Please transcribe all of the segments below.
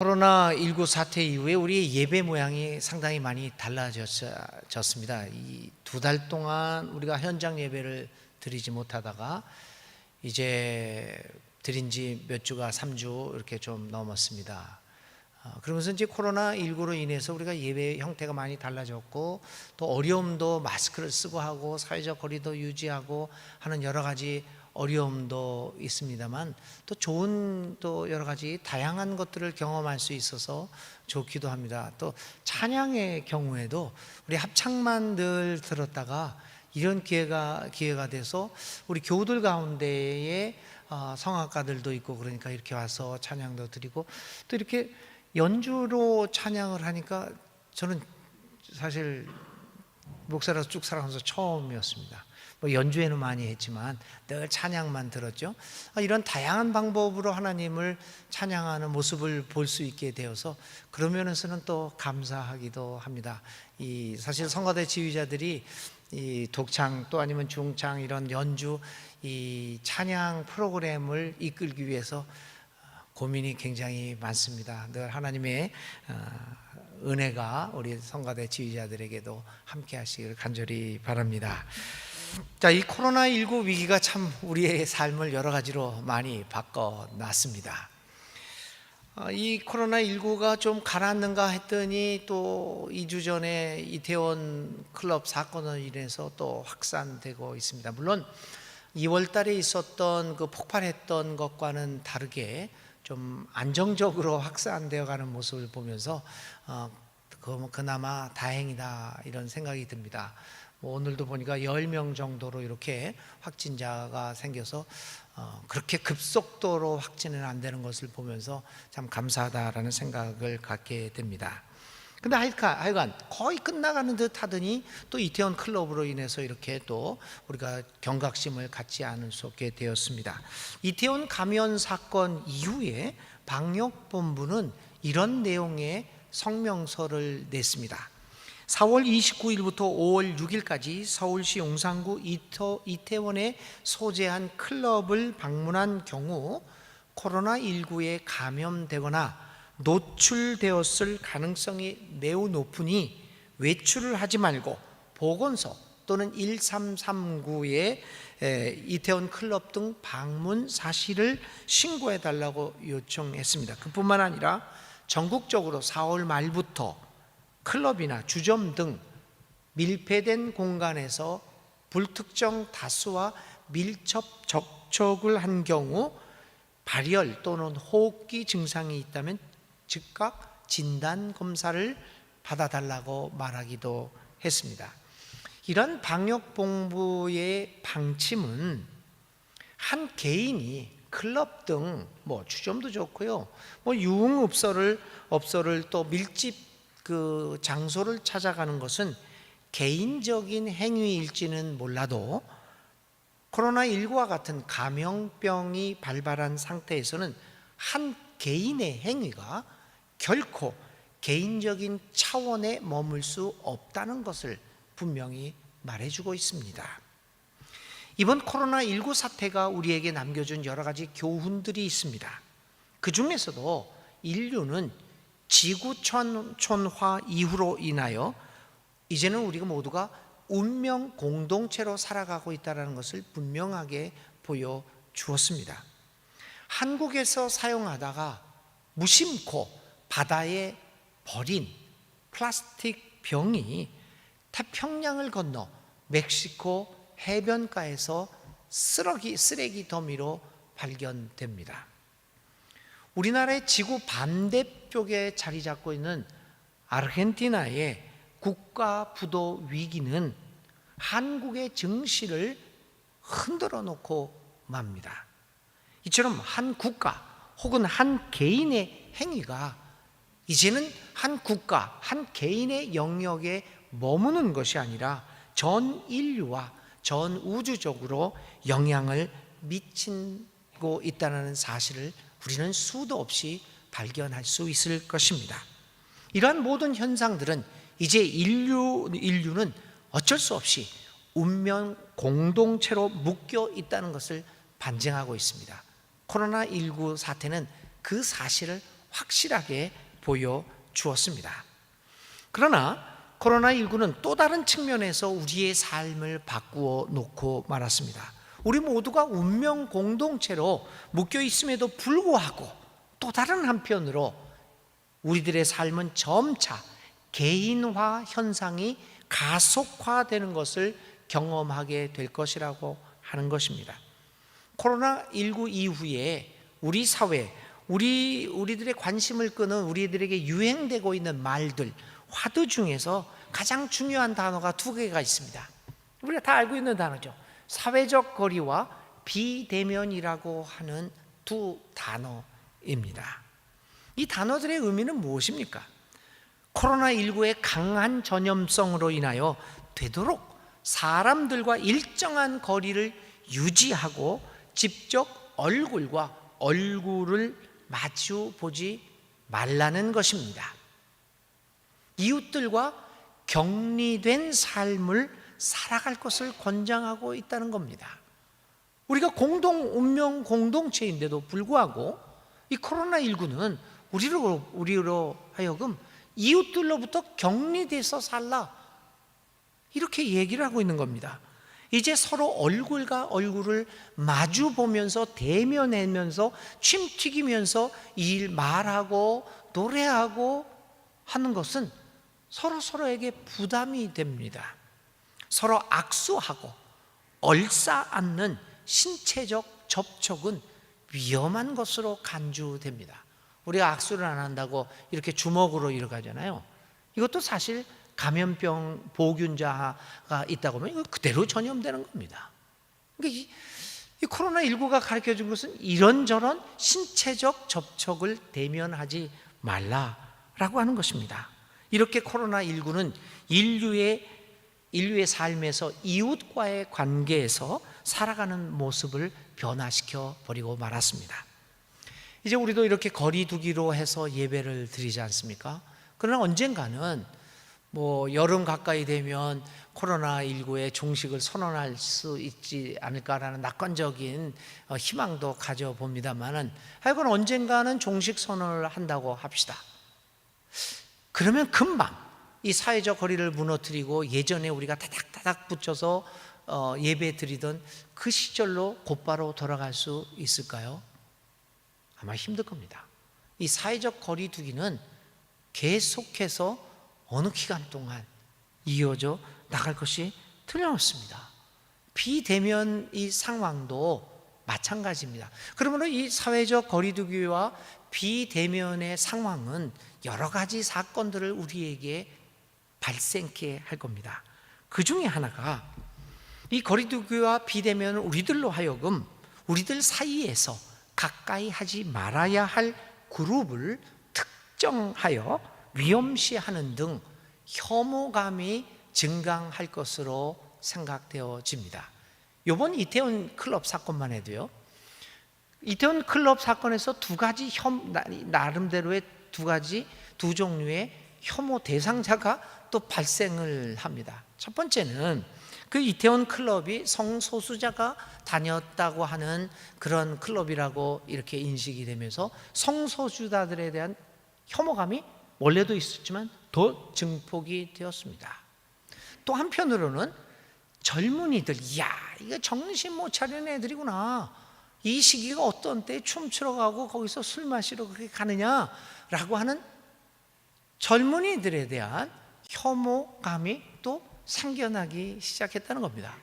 코로나19 사태 이후에 우리의 예배 모양이 상당히 많이 달라졌습니다. 이 2달 동안 우리가 현장 예배를 드리지 못하다가 이제 드린 지 몇 주가 3주 이렇게 좀 넘었습니다. 그러면서 이제 코로나19로 인해서 우리가 예배 형태가 많이 달라졌고, 또 어려움도 마스크를 쓰고 하고 사회적 거리도 유지하고 하는 여러 가지 어려움도 있습니다만, 또 좋은 또 여러 가지 다양한 것들을 경험할 수 있어서 좋기도 합니다. 또 찬양의 경우에도 우리 합창만 늘 들었다가 이런 기회가 돼서 우리 교우들 가운데에 성악가들도 있고, 그러니까 이렇게 와서 찬양도 드리고, 또 이렇게 연주로 찬양을 하니까 저는 사실 목사라서 쭉 살아가면서 처음이었습니다. 뭐 연주회는 많이 했지만 늘 찬양만 들었죠. 이런 다양한 방법으로 하나님을 찬양하는 모습을 볼 수 있게 되어서 그런 면에서는 또 감사하기도 합니다. 이 사실 성가대 지휘자들이 이 독창 또 아니면 중창 이런 연주 이 찬양 프로그램을 이끌기 위해서 고민이 굉장히 많습니다. 늘 하나님의 은혜가 우리 성가대 지휘자들에게도 함께 하시길 간절히 바랍니다. 자, 이 코로나19 위기가 참 우리의 삶을 여러 가지로 많이 바꿔놨습니다. 이 코로나19가 좀 가라앉는가 했더니 또 2주 전에 이태원 클럽 사건으로 인해서 또 확산되고 있습니다. 물론 2월 달에 있었던 그 폭발했던 것과는 다르게 좀 안정적으로 확산되어 가는 모습을 보면서 그나마 다행이다 이런 생각이 듭니다. 오늘도 보니까 10명 정도로 이렇게 확진자가 생겨서 그렇게 급속도로 확진은 안 되는 것을 보면서 참 감사하다라는 생각을 갖게 됩니다. 근데 하여간 거의 끝나가는 듯 하더니 또 이태원 클럽으로 인해서 이렇게 또 우리가 경각심을 갖지 않을 수 없게 되었습니다. 이태원 가면 사건 이후에 방역본부는 이런 내용의 성명서를 냈습니다. 4월 29일부터 5월 6일까지 서울시 용산구 이태원에 소재한 클럽을 방문한 경우 코로나19에 감염되거나 노출되었을 가능성이 매우 높으니 외출을 하지 말고 보건소 또는 1339에 이태원 클럽 등 방문 사실을 신고해 달라고 요청했습니다. 그뿐만 아니라 전국적으로 4월 말부터 클럽이나 주점 등 밀폐된 공간에서 불특정 다수와 밀접 접촉을 한 경우 발열 또는 호흡기 증상이 있다면 즉각 진단 검사를 받아달라고 말하기도 했습니다. 이런 방역본부의 방침은 한 개인이 클럽 등 주점도 좋고요, 유흥업소를 또 밀집 그 장소를 찾아가는 것은 개인적인 행위일지는 몰라도 코로나19와 같은 감염병이 발발한 상태에서는 한 개인의 행위가 결코 개인적인 차원에 머물 수 없다는 것을 분명히 말해주고 있습니다. 이번 코로나19 사태가 우리에게 남겨준 여러 가지 교훈들이 있습니다. 그 중에서도 인류는 지구촌화 이후로 인하여 이제는 우리가 모두가 운명 공동체로 살아가고 있다는 것을 분명하게 보여주었습니다. 한국에서 사용하다가 무심코 바다에 버린 플라스틱 병이 태평양을 건너 멕시코 해변가에서 쓰레기 더미로 발견됩니다. 우리나라의 지구 반대쪽에 자리 잡고 있는 아르헨티나의 국가 부도 위기는 한국의 정신을 흔들어 놓고 맙니다. 이처럼 한 국가 혹은 한 개인의 행위가 이제는 한 국가, 한 개인의 영역에 머무는 것이 아니라 전 인류와 전 우주적으로 영향을 미치고 있다는 사실을 우리는 수도 없이 발견할 수 있을 것입니다. 이러한 모든 현상들은 이제 인류는 어쩔 수 없이 운명 공동체로 묶여 있다는 것을 반증하고 있습니다. 코로나19 사태는 그 사실을 확실하게 보여주었습니다. 그러나 코로나19는 또 다른 측면에서 우리의 삶을 바꾸어 놓고 말았습니다. 우리 모두가 운명 공동체로 묶여 있음에도 불구하고 또 다른 한편으로 우리들의 삶은 점차 개인화 현상이 가속화되는 것을 경험하게 될 것이라고 하는 것입니다. 코로나19 이후에 우리 사회, 우리들의 관심을 끄는 우리들에게 유행되고 있는 말들, 화두 중에서 가장 중요한 단어가 두 개가 있습니다. 우리가 다 알고 있는 단어죠. 사회적 거리와 비대면이라고 하는 두 단어입니다. 이 단어들의 의미는 무엇입니까? 코로나19의 강한 전염성으로 인하여 되도록 사람들과 일정한 거리를 유지하고 직접 얼굴과 얼굴을 마주 보지 말라는 것입니다. 이웃들과 격리된 삶을 살아갈 것을 권장하고 있다는 겁니다. 우리가 운명 공동체인데도 불구하고 이 코로나19는 우리로 하여금 이웃들로부터 격리돼서 살라, 이렇게 얘기를 하고 있는 겁니다. 이제 서로 얼굴과 얼굴을 마주 보면서 대면하면서 침 튀기면서 일 말하고 노래하고 하는 것은 서로에게 부담이 됩니다. 서로 악수하고 얼싸안는 신체적 접촉은 위험한 것으로 간주됩니다. 우리가 악수를 안 한다고 이렇게 주먹으로 이렇게 하잖아요. 이것도 사실 감염병 보균자가 있다고 하면 이거 그대로 전염되는 겁니다. 그러니까 이 코로나19가 가르쳐준 것은 이런저런 신체적 접촉을 대면하지 말라라고 하는 것입니다. 이렇게 코로나19는 인류의 삶에서 이웃과의 관계에서 살아가는 모습을 변화시켜 버리고 말았습니다. 이제 우리도 이렇게 거리 두기로 해서 예배를 드리지 않습니까? 그러나 언젠가는 여름 가까이 되면 코로나19의 종식을 선언할 수 있지 않을까라는 낙관적인 희망도 가져봅니다만은 하여간 언젠가는 종식 선언을 한다고 합시다. 그러면 금방 이 사회적 거리를 무너뜨리고 예전에 우리가 타닥타닥 붙여서 예배 드리던 그 시절로 곧바로 돌아갈 수 있을까요? 아마 힘들 겁니다. 이 사회적 거리 두기는 계속해서 어느 기간 동안 이어져 나갈 것이 틀림없습니다. 비대면 이 상황도 마찬가지입니다. 그러므로 이 사회적 거리 두기와 비대면의 상황은 여러 가지 사건들을 우리에게 발생케 할 겁니다. 그 중에 하나가 이 거리 두기와 비대면은 우리들로 하여금 우리들 사이에서 가까이 하지 말아야 할 그룹을 특정하여 위험시하는 등 혐오감이 증가할 것으로 생각되어집니다. 이번 이태원 클럽 사건만 해도요, 이태원 클럽 사건에서 나름대로의 두 종류의 혐오 대상자가 또 발생을 합니다. 첫 번째는 그 이태원 클럽이 성소수자가 다녔다고 하는 그런 클럽이라고 이렇게 인식이 되면서 성소수자들에 대한 혐오감이 원래도 있었지만 더 증폭이 되었습니다. 또 한편으로는 젊은이들, 이거 정신 못 차리는 애들이구나, 이 시기가 어떤 때에 춤추러 가고 거기서 술 마시러 그렇게 가느냐라고 하는 젊은이들에 대한 혐오감이 또 생겨나기 시작했다는 겁니다.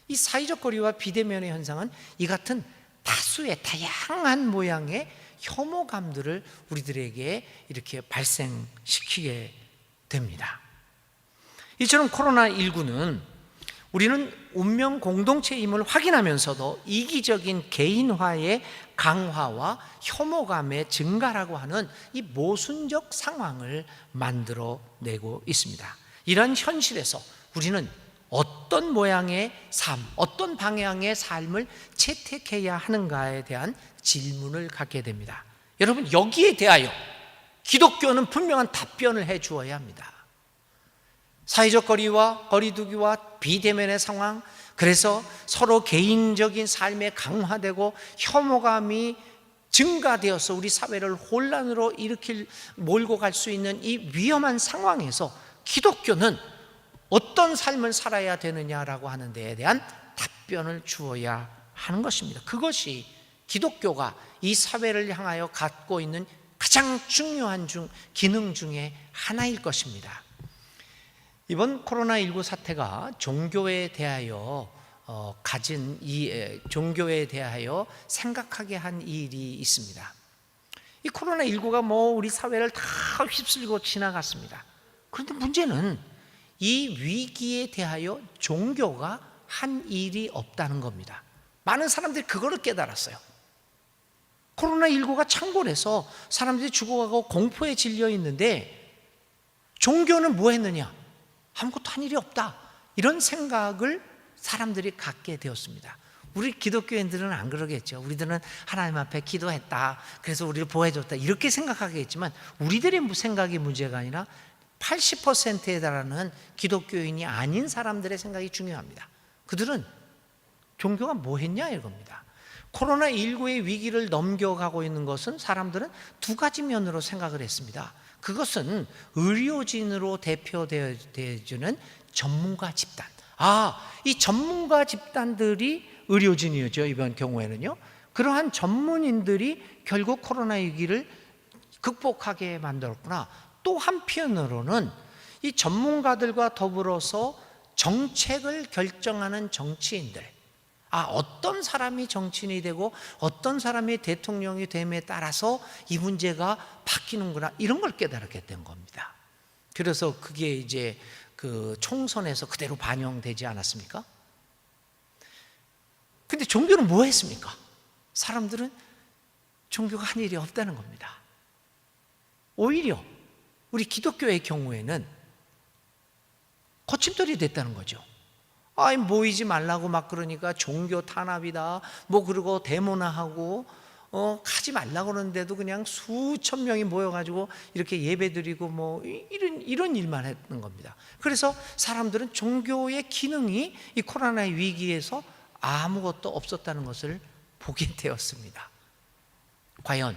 이 사회적 거리와 비대면의 현상은 이 같은 다수의 다양한 모양의 혐오감들을 우리들에게 이렇게 발생시키게 됩니다. 이처럼 코로나19는 우리는 운명 공동체임을 확인하면서도 이기적인 개인화의 강화와 혐오감의 증가라고 하는 이 모순적 상황을 만들어내고 있습니다. 이런 현실에서 우리는 어떤 모양의 삶, 어떤 방향의 삶을 채택해야 하는가에 대한 질문을 갖게 됩니다. 여러분, 여기에 대하여 기독교는 분명한 답변을 해 주어야 합니다. 사회적 거리두기와 비대면의 상황, 그래서 서로 개인적인 삶에 강화되고 혐오감이 증가되어서 우리 사회를 혼란으로 몰고 갈 수 있는 이 위험한 상황에서 기독교는 어떤 삶을 살아야 되느냐라고 하는 데에 대한 답변을 주어야 하는 것입니다. 그것이 기독교가 이 사회를 향하여 갖고 있는 가장 중요한 기능 중에 하나일 것입니다. 이번 코로나19 사태가 종교에 대하여 종교에 대하여 생각하게 한 일이 있습니다. 이 코로나19가 우리 사회를 다 휩쓸고 지나갔습니다. 그런데 문제는 이 위기에 대하여 종교가 한 일이 없다는 겁니다. 많은 사람들이 그거를 깨달았어요. 코로나19가 창궐해서 사람들이 죽어가고 공포에 질려 있는데 종교는 뭐 했느냐? 아무것도 한 일이 없다. 이런 생각을 사람들이 갖게 되었습니다. 우리 기독교인들은 안 그러겠죠. 우리들은 하나님 앞에 기도했다, 그래서 우리를 보호해줬다, 이렇게 생각하겠지만 우리들의 생각이 문제가 아니라 80%에 달하는 기독교인이 아닌 사람들의 생각이 중요합니다. 그들은 종교가 뭐 했냐 이겁니다. 코로나19의 위기를 넘겨가고 있는 것은 사람들은 두 가지 면으로 생각을 했습니다. 그것은 의료진으로 대표되어주는 전문가 집단. 이 전문가 집단들이 의료진이었죠. 이번 경우에는요. 그러한 전문인들이 결국 코로나 위기를 극복하게 만들었구나. 또 한편으로는 이 전문가들과 더불어서 정책을 결정하는 정치인들, 어떤 사람이 정치인이 되고 어떤 사람이 대통령이 됨에 따라서 이 문제가 바뀌는구나, 이런 걸 깨달았게 된 겁니다. 그래서 그게 이제 그 총선에서 그대로 반영되지 않았습니까? 근데 종교는 뭐 했습니까? 사람들은 종교가 한 일이 없다는 겁니다. 오히려 우리 기독교의 경우에는 거침돌이 됐다는 거죠. 모이지 말라고 막 그러니까 종교 탄압이다, 그리고 데모나 하고 가지 말라고 그러는데도 그냥 수천 명이 모여가지고 이렇게 예배드리고 이런 일만 했는 겁니다. 그래서 사람들은 종교의 기능이 이 코로나 위기에서 아무것도 없었다는 것을 보게 되었습니다. 과연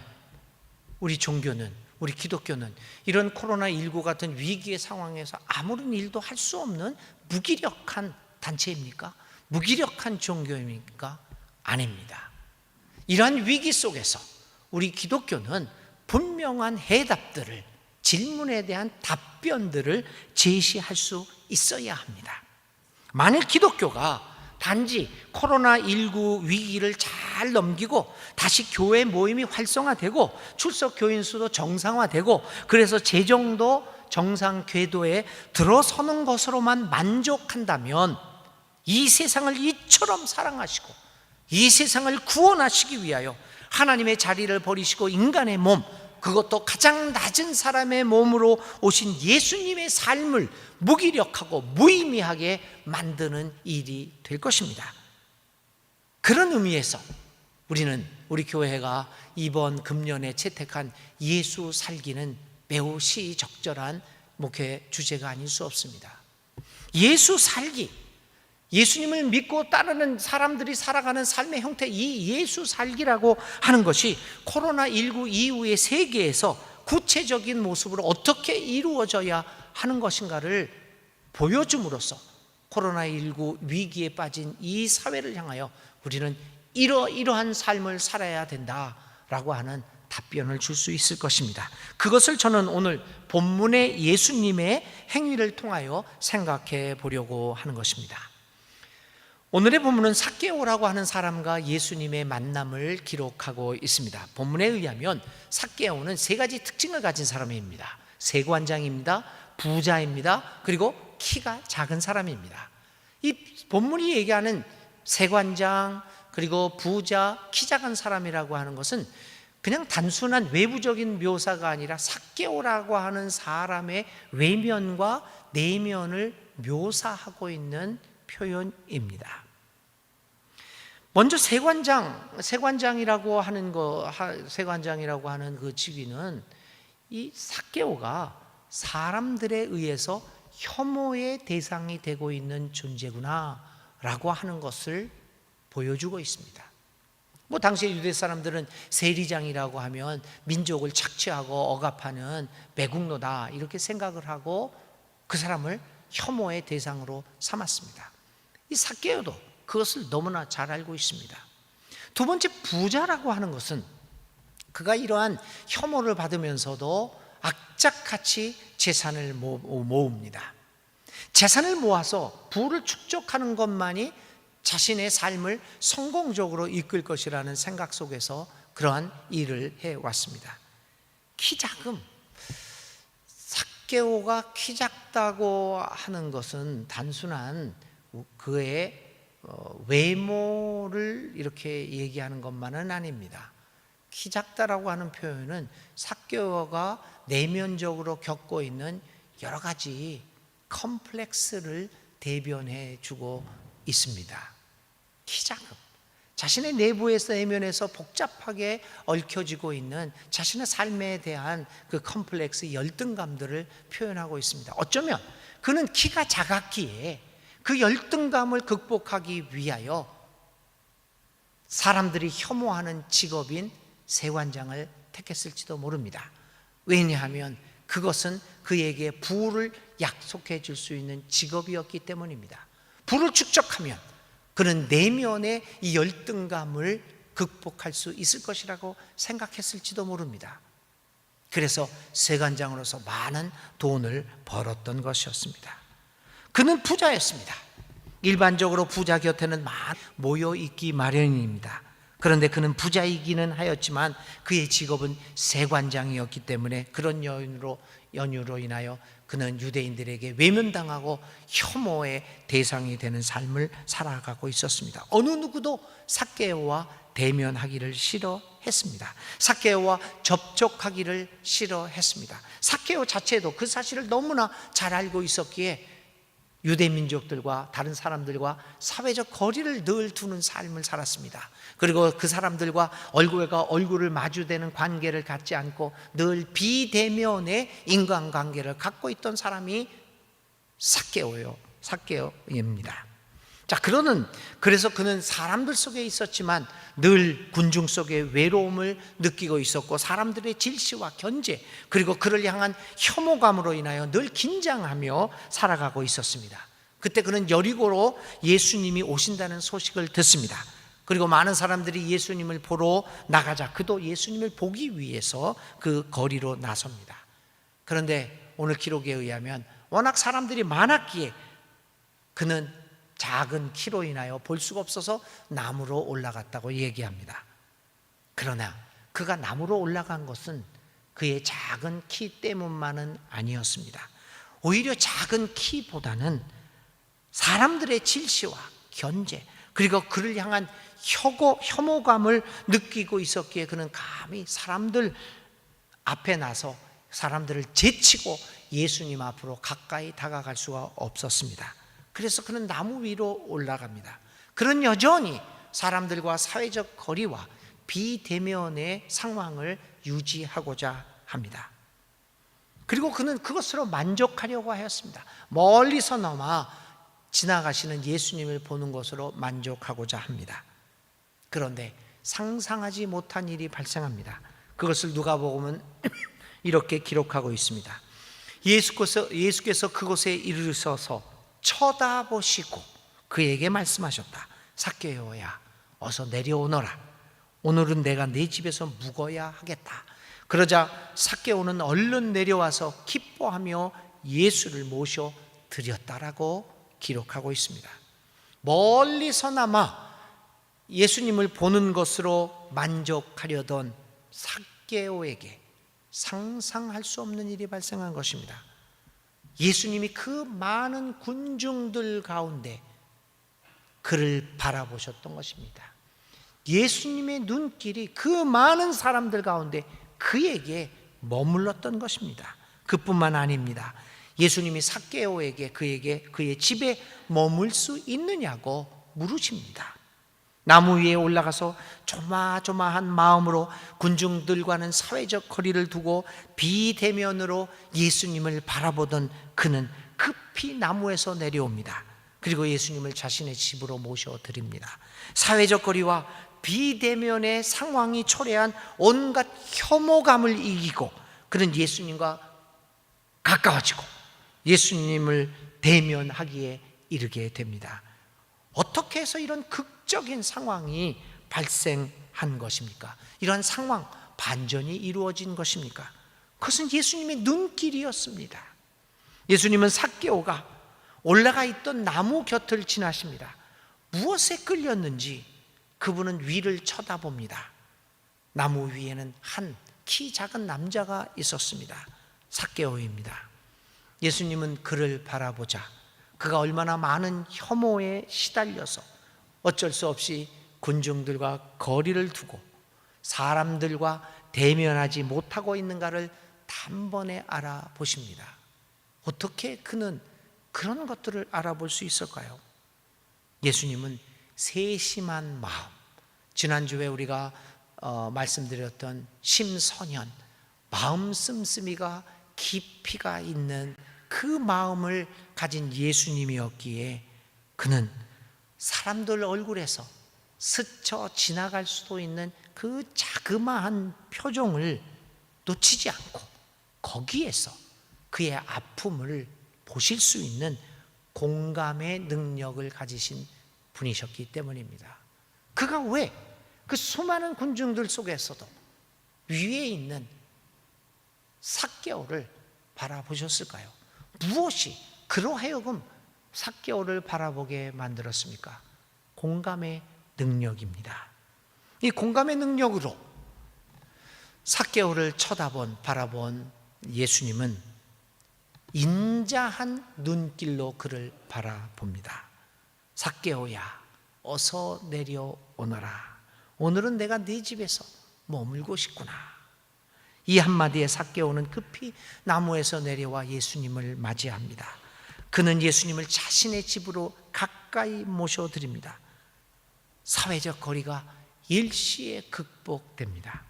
우리 종교는, 우리 기독교는 이런 코로나19 같은 위기의 상황에서 아무런 일도 할 수 없는 무기력한 단체입니까? 무기력한 종교입니까? 아닙니다. 이러한 위기 속에서 우리 기독교는 분명한 해답들을, 질문에 대한 답변들을 제시할 수 있어야 합니다. 만일 기독교가 단지 코로나19 위기를 잘 넘기고 다시 교회 모임이 활성화되고 출석 교인 수도 정상화되고 그래서 재정도 정상 궤도에 들어서는 것으로만 만족한다면 이 세상을 이처럼 사랑하시고 이 세상을 구원하시기 위하여 하나님의 자리를 버리시고 인간의 몸, 그것도 가장 낮은 사람의 몸으로 오신 예수님의 삶을 무기력하고 무의미하게 만드는 일이 될 것입니다. 그런 의미에서 우리 교회가 이번 금년에 채택한 예수 살기는 매우 시적절한 목회 주제가 아닐 수 없습니다. 예수 살기, 예수님을 믿고 따르는 사람들이 살아가는 삶의 형태, 이 예수 살기라고 하는 것이 코로나19 이후의 세계에서 구체적인 모습으로 어떻게 이루어져야 하는 것인가를 보여줌으로써 코로나19 위기에 빠진 이 사회를 향하여 우리는 이러한 삶을 살아야 된다라고 하는 답변을 줄 수 있을 것입니다. 그것을 저는 오늘 본문의 예수님의 행위를 통하여 생각해 보려고 하는 것입니다. 오늘의 본문은 삭개오라고 하는 사람과 예수님의 만남을 기록하고 있습니다. 본문에 의하면 삭개오는 세 가지 특징을 가진 사람입니다. 세관장입니다, 부자입니다, 그리고 키가 작은 사람입니다. 이 본문이 얘기하는 세관장 그리고 부자, 키 작은 사람이라고 하는 것은 그냥 단순한 외부적인 묘사가 아니라 삭개오라고 하는 사람의 외면과 내면을 묘사하고 있는 표현입니다. 먼저 세관장이라고 하는 그 직위는 이 삭개오가 사람들에 의해서 혐오의 대상이 되고 있는 존재구나라고 하는 것을 보여주고 있습니다. 뭐 당시에 유대 사람들은 세리장이라고 하면 민족을 착취하고 억압하는 매국노다 이렇게 생각을 하고 그 사람을 혐오의 대상으로 삼았습니다. 이 삭개오도 그것을 너무나 잘 알고 있습니다. 두 번째, 부자라고 하는 것은 그가 이러한 혐오를 받으면서도 악착같이 재산을 모읍니다. 재산을 모아서 부를 축적하는 것만이 자신의 삶을 성공적으로 이끌 것이라는 생각 속에서 그러한 일을 해왔습니다. 키 작음, 삭개오가 키 작다고 하는 것은 단순한 그의 외모를 이렇게 얘기하는 것만은 아닙니다. 키 작다라고 하는 표현은 삭개오가 내면적으로 겪고 있는 여러 가지 컴플렉스를 대변해 주고 있습니다. 키 작음, 자신의 내부에서 내면에서 복잡하게 얽혀지고 있는 자신의 삶에 대한 그 컴플렉스, 열등감들을 표현하고 있습니다. 어쩌면 그는 키가 작았기에 그 열등감을 극복하기 위하여 사람들이 혐오하는 직업인 세관장을 택했을지도 모릅니다. 왜냐하면 그것은 그에게 부를 약속해 줄 수 있는 직업이었기 때문입니다. 부를 축적하면 그는 내면의 이 열등감을 극복할 수 있을 것이라고 생각했을지도 모릅니다. 그래서 세관장으로서 많은 돈을 벌었던 것이었습니다. 그는 부자였습니다. 일반적으로 부자 곁에는 많이 모여 있기 마련입니다. 그런데 그는 부자이기는 하였지만 그의 직업은 세관장이었기 때문에 그런 연유로 인하여 그는 유대인들에게 외면당하고 혐오의 대상이 되는 삶을 살아가고 있었습니다. 어느 누구도 삭개오와 대면하기를 싫어했습니다. 삭개오와 접촉하기를 싫어했습니다. 삭개오 자체도 그 사실을 너무나 잘 알고 있었기에 유대 민족들과 다른 사람들과 사회적 거리를 늘 두는 삶을 살았습니다. 그리고 그 사람들과 얼굴과 얼굴을 마주대는 관계를 갖지 않고 늘 비대면의 인간관계를 갖고 있던 사람이 삭개오입니다. 자, 그래서 그는 사람들 속에 있었지만 늘 군중 속의 외로움을 느끼고 있었고 사람들의 질시와 견제 그리고 그를 향한 혐오감으로 인하여 늘 긴장하며 살아가고 있었습니다. 그때 그는 여리고로 예수님이 오신다는 소식을 듣습니다. 그리고 많은 사람들이 예수님을 보러 나가자 그도 예수님을 보기 위해서 그 거리로 나섭니다. 그런데 오늘 기록에 의하면 워낙 사람들이 많았기에 그는 작은 키로 인하여 볼 수가 없어서 나무로 올라갔다고 얘기합니다. 그러나 그가 나무로 올라간 것은 그의 작은 키 때문만은 아니었습니다. 오히려 작은 키보다는 사람들의 질시와 견제 그리고 그를 향한 혐오감을 느끼고 있었기에 그는 감히 사람들 앞에 나서 사람들을 제치고 예수님 앞으로 가까이 다가갈 수가 없었습니다. 그래서 그는 나무 위로 올라갑니다. 그는 여전히 사람들과 사회적 거리와 비대면의 상황을 유지하고자 합니다. 그리고 그는 그것으로 만족하려고 하였습니다. 멀리서나마 지나가시는 예수님을 보는 것으로 만족하고자 합니다. 그런데 상상하지 못한 일이 발생합니다. 그것을 누가복음은 이렇게 기록하고 있습니다. 예수께서 그곳에 이르셔서 쳐다보시고 그에게 말씀하셨다. 삭개오야, 어서 내려오너라. 오늘은 내가 네 집에서 묵어야 하겠다. 그러자 삭개오는 얼른 내려와서 기뻐하며 예수를 모셔 드렸다라고 기록하고 있습니다. 멀리서나마 예수님을 보는 것으로 만족하려던 삭개오에게 상상할 수 없는 일이 발생한 것입니다. 예수님이 그 많은 군중들 가운데 그를 바라보셨던 것입니다. 예수님의 눈길이 그 많은 사람들 가운데 그에게 머물렀던 것입니다. 그뿐만 아닙니다. 예수님이 삭개오에게 그의 집에 머물 수 있느냐고 물으십니다. 나무 위에 올라가서 조마조마한 마음으로 군중들과는 사회적 거리를 두고 비대면으로 예수님을 바라보던 그는 급히 나무에서 내려옵니다. 그리고 예수님을 자신의 집으로 모셔드립니다. 사회적 거리와 비대면의 상황이 초래한 온갖 혐오감을 이기고 그는 예수님과 가까워지고 예수님을 대면하기에 이르게 됩니다. 어떻게 해서 이런 극적인 상황이 발생한 것입니까? 이러한 상황, 반전이 이루어진 것입니까? 그것은 예수님의 눈길이었습니다. 예수님은 삭개오가 올라가 있던 나무 곁을 지나십니다. 무엇에 끌렸는지 그분은 위를 쳐다봅니다. 나무 위에는 한 키 작은 남자가 있었습니다. 삭개오입니다. 예수님은 그를 바라보자 그가 얼마나 많은 혐오에 시달려서 어쩔 수 없이 군중들과 거리를 두고 사람들과 대면하지 못하고 있는가를 단번에 알아보십니다. 어떻게 그는 그런 것들을 알아볼 수 있을까요? 예수님은 세심한 마음, 지난주에 우리가 말씀드렸던 심선현, 마음 씀씀이가 깊이가 있는 그 마음을 가진 예수님이었기에 그는 사람들 얼굴에서 스쳐 지나갈 수도 있는 그 자그마한 표정을 놓치지 않고 거기에서 그의 아픔을 보실 수 있는 공감의 능력을 가지신 분이셨기 때문입니다. 그가 왜 그 수많은 군중들 속에서도 위에 있는 삭개오를 바라보셨을까요? 무엇이 그로 하여금 삭개오를 바라보게 만들었습니까? 공감의 능력입니다. 이 공감의 능력으로 삭개오를 바라본 예수님은 인자한 눈길로 그를 바라봅니다. 삭개오야, 어서 내려오너라. 오늘은 내가 네 집에서 머물고 싶구나. 이 한마디에 삭개오는 급히 나무에서 내려와 예수님을 맞이합니다. 그는 예수님을 자신의 집으로 가까이 모셔드립니다. 사회적 거리가 일시에 극복됩니다.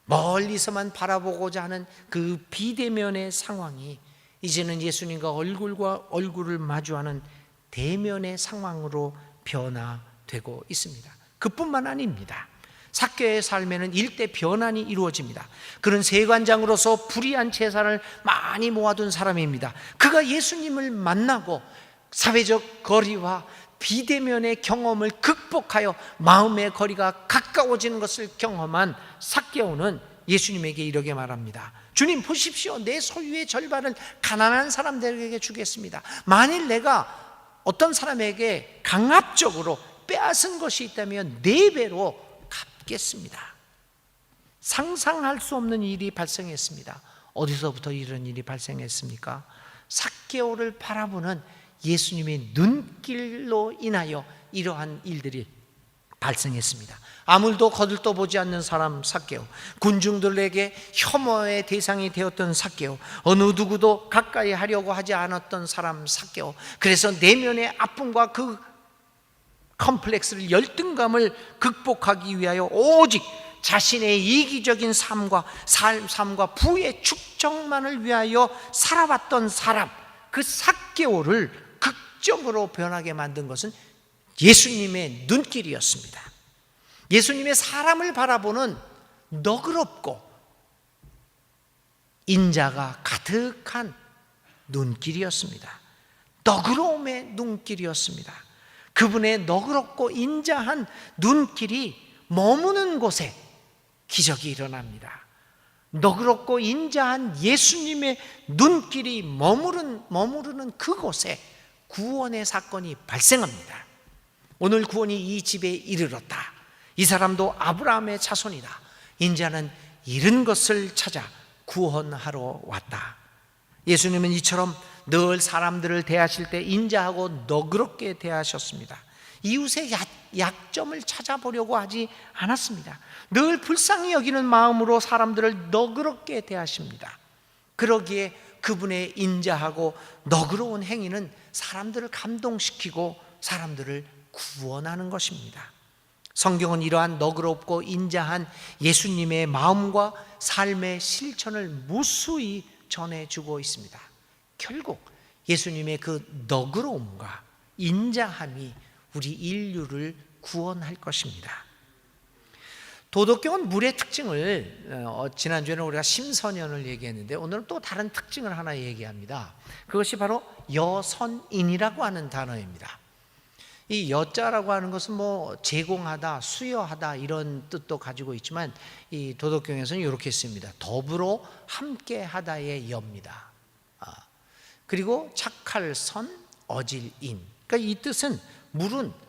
멀리서만 바라보고자 하는 그 비대면의 상황이 이제는 예수님과 얼굴과 얼굴을 마주하는 대면의 상황으로 변화되고 있습니다. 그뿐만 아닙니다. 삭개오의 삶에는 일대 변환이 이루어집니다. 그는 세관장으로서 불의한 재산을 많이 모아둔 사람입니다. 그가 예수님을 만나고 사회적 거리와 비대면의 경험을 극복하여 마음의 거리가 가까워지는 것을 경험한 삭개오는 예수님에게 이렇게 말합니다. 주님, 보십시오. 내 소유의 절반을 가난한 사람들에게 주겠습니다. 만일 내가 어떤 사람에게 강압적으로 빼앗은 것이 있다면 4배로 갚겠습니다. 상상할 수 없는 일이 발생했습니다. 어디서부터 이런 일이 발생했습니까? 삭개오를 바라보는 예수님의 눈길로 인하여 이러한 일들이 발생했습니다. 아무도 거들떠보지 않는 사람 삭개오, 군중들에게 혐오의 대상이 되었던 삭개오, 어느 누구도 가까이 하려고 하지 않았던 사람 삭개오. 그래서 내면의 아픔과 그 컴플렉스를, 열등감을 극복하기 위하여 오직 자신의 이기적인 삶과 부의 축적만을 위하여 살아왔던 사람, 그 삭개오를 극적으로 변하게 만든 것은 예수님의 눈길이었습니다. 예수님의 사람을 바라보는 너그럽고 인자가 가득한 눈길이었습니다. 너그러움의 눈길이었습니다. 그분의 너그럽고 인자한 눈길이 머무는 곳에 기적이 일어납니다. 너그럽고 인자한 예수님의 눈길이 머무르는 그곳에 구원의 사건이 발생합니다. 오늘 구원이 이 집에 이르렀다. 이 사람도 아브라함의 자손이다. 인자는 잃은 것을 찾아 구원하러 왔다. 예수님은 이처럼 늘 사람들을 대하실 때 인자하고 너그럽게 대하셨습니다. 이웃의 약점을 찾아보려고 하지 않았습니다. 늘 불쌍히 여기는 마음으로 사람들을 너그럽게 대하십니다. 그러기에 그분의 인자하고 너그러운 행위는 사람들을 감동시키고 사람들을 구원하는 것입니다. 성경은 이러한 너그럽고 인자한 예수님의 마음과 삶의 실천을 무수히 전해주고 있습니다. 결국 예수님의 그 너그러움과 인자함이 우리 인류를 구원할 것입니다. 도덕경은 물의 특징을 지난주에는 우리가 심선연을 얘기했는데 오늘은 또 다른 특징을 하나 얘기합니다. 그것이 바로 여선인이라고 하는 단어입니다. 이 여자라고 하는 것은 뭐 제공하다, 수여하다 이런 뜻도 가지고 있지만 이 도덕경에서는 이렇게 씁니다. 더불어 함께하다의 여입니다. 그리고 착할 선, 어질인. 그러니까 이 뜻은 물은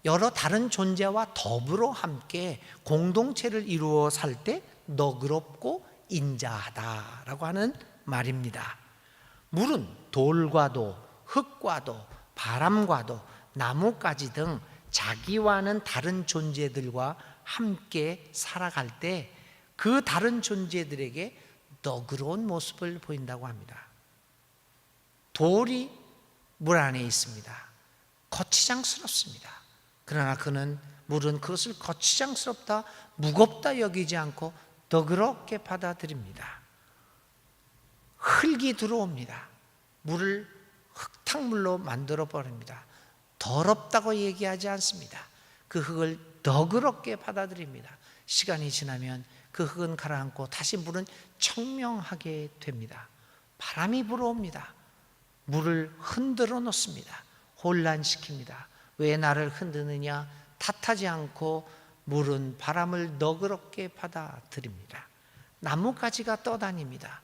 여러 다른 존재와 더불어 함께 공동체를 이루어 살 때 너그럽고 인자하다라고 하는 말입니다. 물은 돌과도 흙과도 바람과도 나무까지 등 자기와는 다른 존재들과 함께 살아갈 때 그 다른 존재들에게 너그러운 모습을 보인다고 합니다. 돌이 물 안에 있습니다. 거치장스럽습니다. 그러나 물은 그것을 거치장스럽다, 무겁다 여기지 않고 너그럽게 받아들입니다. 흙이 들어옵니다. 물을 흙탕물로 만들어 버립니다. 더럽다고 얘기하지 않습니다. 그 흙을 너그럽게 받아들입니다. 시간이 지나면 그 흙은 가라앉고 다시 물은 청명하게 됩니다. 바람이 불어옵니다. 물을 흔들어 놓습니다. 혼란시킵니다. 왜 나를 흔드느냐? 탓하지 않고 물은 바람을 너그럽게 받아들입니다. 나뭇가지가 떠다닙니다.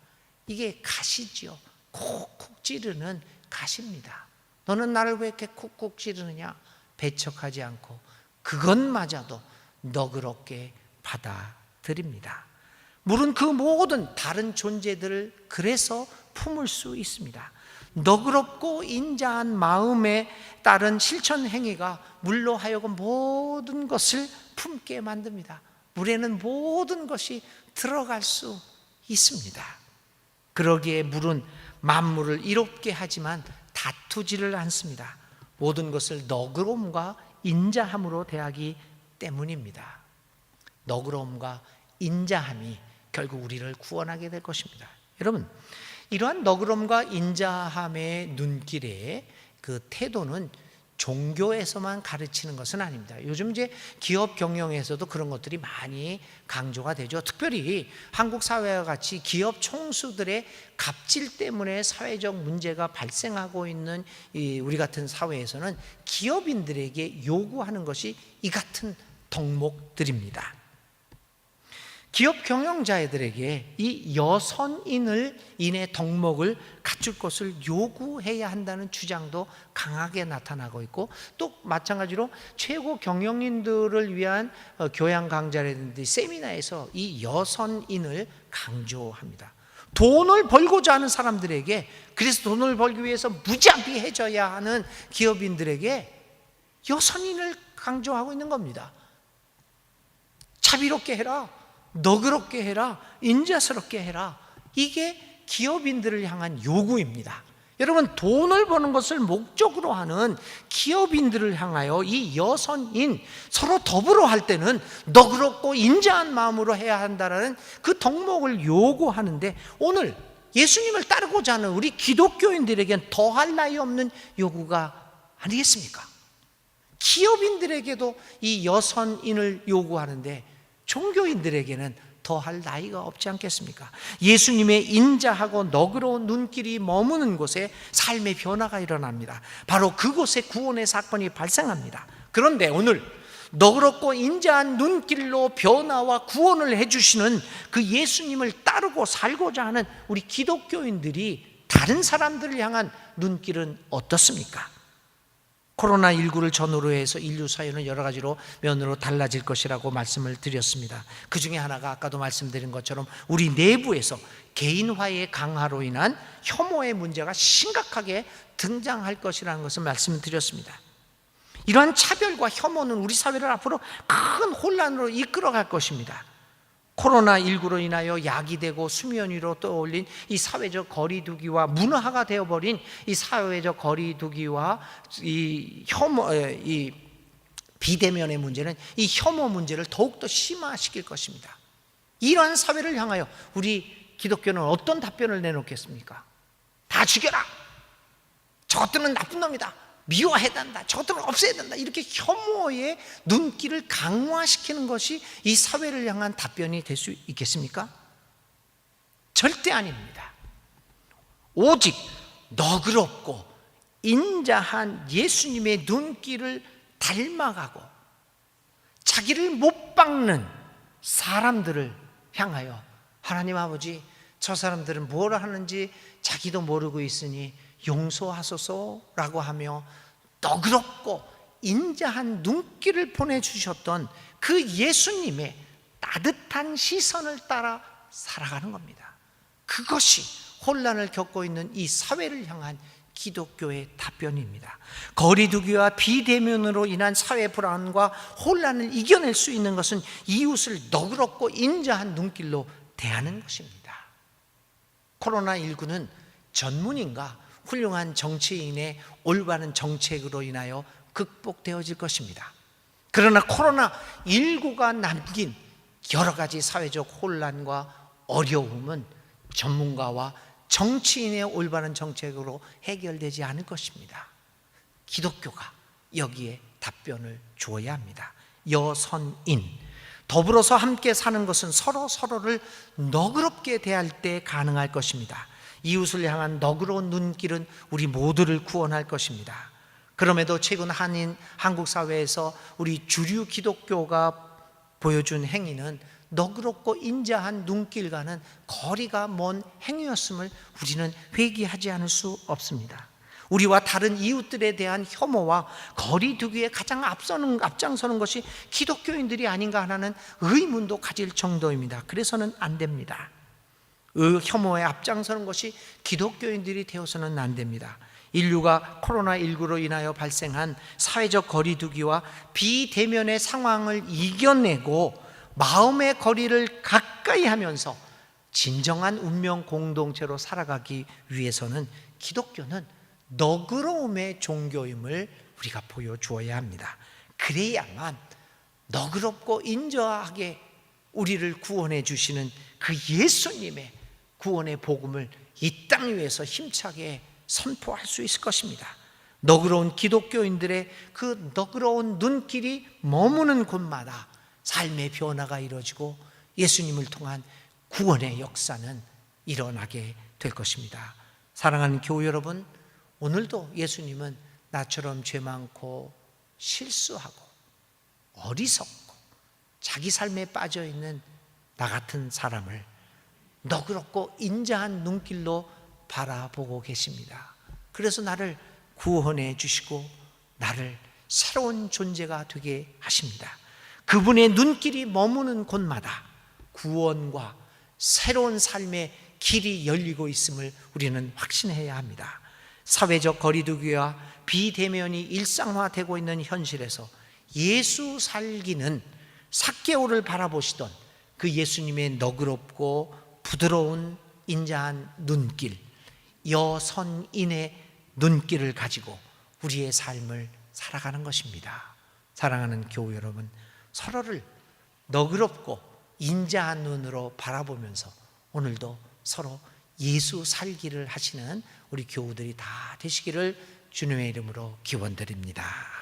이게 가시지요. 콕콕 찌르는 가시입니다. 너는 나를 왜 이렇게 콕콕 찌르느냐? 배척하지 않고 그것마저도 너그럽게 받아들입니다. 물은 그 모든 다른 존재들을 그래서 품을 수 있습니다. 너그럽고 인자한 마음에 따른 실천 행위가 물로 하여금 모든 것을 품게 만듭니다. 물에는 모든 것이 들어갈 수 있습니다. 그러기에 물은 만물을 이롭게 하지만 다투지를 않습니다. 모든 것을 너그러움과 인자함으로 대하기 때문입니다. 너그러움과 인자함이 결국 우리를 구원하게 될 것입니다. 여러분, 이러한 너그러움과 인자함의 눈길의 그 태도는 종교에서만 가르치는 것은 아닙니다. 요즘 이제 기업 경영에서도 그런 것들이 많이 강조가 되죠. 특별히 한국 사회와 같이 기업 총수들의 갑질 때문에 사회적 문제가 발생하고 있는 우리 같은 사회에서는 기업인들에게 요구하는 것이 이 같은 덕목들입니다. 기업 경영자들에게 이 여선인의 덕목을 갖출 것을 요구해야 한다는 주장도 강하게 나타나고 있고, 또 마찬가지로 최고 경영인들을 위한 교양 강좌라든지 세미나에서 이 여선인을 강조합니다. 돈을 벌고자 하는 사람들에게, 그래서 돈을 벌기 위해서 무자비해져야 하는 기업인들에게 여선인을 강조하고 있는 겁니다. 자비롭게 해라, 너그럽게 해라, 인자스럽게 해라. 이게 기업인들을 향한 요구입니다. 여러분, 돈을 버는 것을 목적으로 하는 기업인들을 향하여 이 여선인, 서로 더불어 할 때는 너그럽고 인자한 마음으로 해야 한다는 그 덕목을 요구하는데, 오늘 예수님을 따르고자 하는 우리 기독교인들에겐 더할 나위 없는 요구가 아니겠습니까? 기업인들에게도 이 여선인을 요구하는데 종교인들에게는 더할 나위가 없지 않겠습니까? 예수님의 인자하고 너그러운 눈길이 머무는 곳에 삶의 변화가 일어납니다. 바로 그곳에 구원의 사건이 발생합니다. 그런데 오늘 너그럽고 인자한 눈길로 변화와 구원을 해주시는 그 예수님을 따르고 살고자 하는 우리 기독교인들이 다른 사람들을 향한 눈길은 어떻습니까? 코로나19를 전후로 해서 인류 사회는 여러 가지로 면으로 달라질 것이라고 말씀을 드렸습니다. 그 중에 하나가 아까도 말씀드린 것처럼 우리 내부에서 개인화의 강화로 인한 혐오의 문제가 심각하게 등장할 것이라는 것을 말씀을 드렸습니다. 이러한 차별과 혐오는 우리 사회를 앞으로 큰 혼란으로 이끌어갈 것입니다. 코로나19로 인하여 야기되고 수면 위로 떠올린 이 사회적 거리두기와 문화가 되어버린 이 사회적 거리두기와 이 혐오, 이 비대면의 문제는 이 혐오 문제를 더욱더 심화시킬 것입니다. 이러한 사회를 향하여 우리 기독교는 어떤 답변을 내놓겠습니까? 다 죽여라! 저것들은 나쁜 놈이다! 미워해야 된다, 저들을 없애야 된다, 이렇게 혐오의 눈길을 강화시키는 것이 이 사회를 향한 답변이 될 수 있겠습니까? 절대 아닙니다. 오직 너그럽고 인자한 예수님의 눈길을 닮아가고 자기를 못 박는 사람들을 향하여 하나님 아버지, 저 사람들은 뭘 하는지 자기도 모르고 있으니 용서하소서라고 하며 너그럽고 인자한 눈길을 보내주셨던 그 예수님의 따뜻한 시선을 따라 살아가는 겁니다. 그것이 혼란을 겪고 있는 이 사회를 향한 기독교의 답변입니다. 거리두기와 비대면으로 인한 사회 불안과 혼란을 이겨낼 수 있는 것은 이웃을 너그럽고 인자한 눈길로 대하는 것입니다. 코로나19는 전문인과 훌륭한 정치인의 올바른 정책으로 인하여 극복되어질 것입니다. 그러나 코로나19가 남긴 여러 가지 사회적 혼란과 어려움은 전문가와 정치인의 올바른 정책으로 해결되지 않을 것입니다. 기독교가 여기에 답변을 주어야 합니다. 여선인, 더불어서 함께 사는 것은 서로를 너그럽게 대할 때 가능할 것입니다. 이웃을 향한 너그러운 눈길은 우리 모두를 구원할 것입니다. 그럼에도 최근 한국 사회에서 우리 주류 기독교가 보여준 행위는 너그럽고 인자한 눈길과는 거리가 먼 행위였음을 우리는 회개하지 않을 수 없습니다. 우리와 다른 이웃들에 대한 혐오와 거리두기에 가장 앞장서는 것이 기독교인들이 아닌가 하는 의문도 가질 정도입니다. 그래서는 안 됩니다. 혐오에 앞장서는 것이 기독교인들이 되어서는 안 됩니다. 인류가 코로나19로 인하여 발생한 사회적 거리두기와 비대면의 상황을 이겨내고 마음의 거리를 가까이 하면서 진정한 운명 공동체로 살아가기 위해서는 기독교는 너그러움의 종교임을 우리가 보여주어야 합니다. 그래야만 너그럽고 인자하게 우리를 구원해 주시는 그 예수님의 구원의 복음을 이 땅 위에서 힘차게 선포할 수 있을 것입니다. 너그러운 기독교인들의 그 너그러운 눈길이 머무는 곳마다 삶의 변화가 이루어지고 예수님을 통한 구원의 역사는 일어나게 될 것입니다. 사랑하는 교우 여러분, 오늘도 예수님은 나처럼 죄 많고 실수하고 어리석고 자기 삶에 빠져있는 나 같은 사람을 너그럽고 인자한 눈길로 바라보고 계십니다. 그래서 나를 구원해 주시고 나를 새로운 존재가 되게 하십니다. 그분의 눈길이 머무는 곳마다 구원과 새로운 삶의 길이 열리고 있음을 우리는 확신해야 합니다. 사회적 거리두기와 비대면이 일상화되고 있는 현실에서 예수 살기는 삭개오를 바라보시던 그 예수님의 너그럽고 부드러운 인자한 눈길, 여선인의 눈길을 가지고 우리의 삶을 살아가는 것입니다. 사랑하는 교우 여러분, 서로를 너그럽고 인자한 눈으로 바라보면서 오늘도 서로 예수 살기를 하시는 우리 교우들이 다 되시기를 주님의 이름으로 기원드립니다.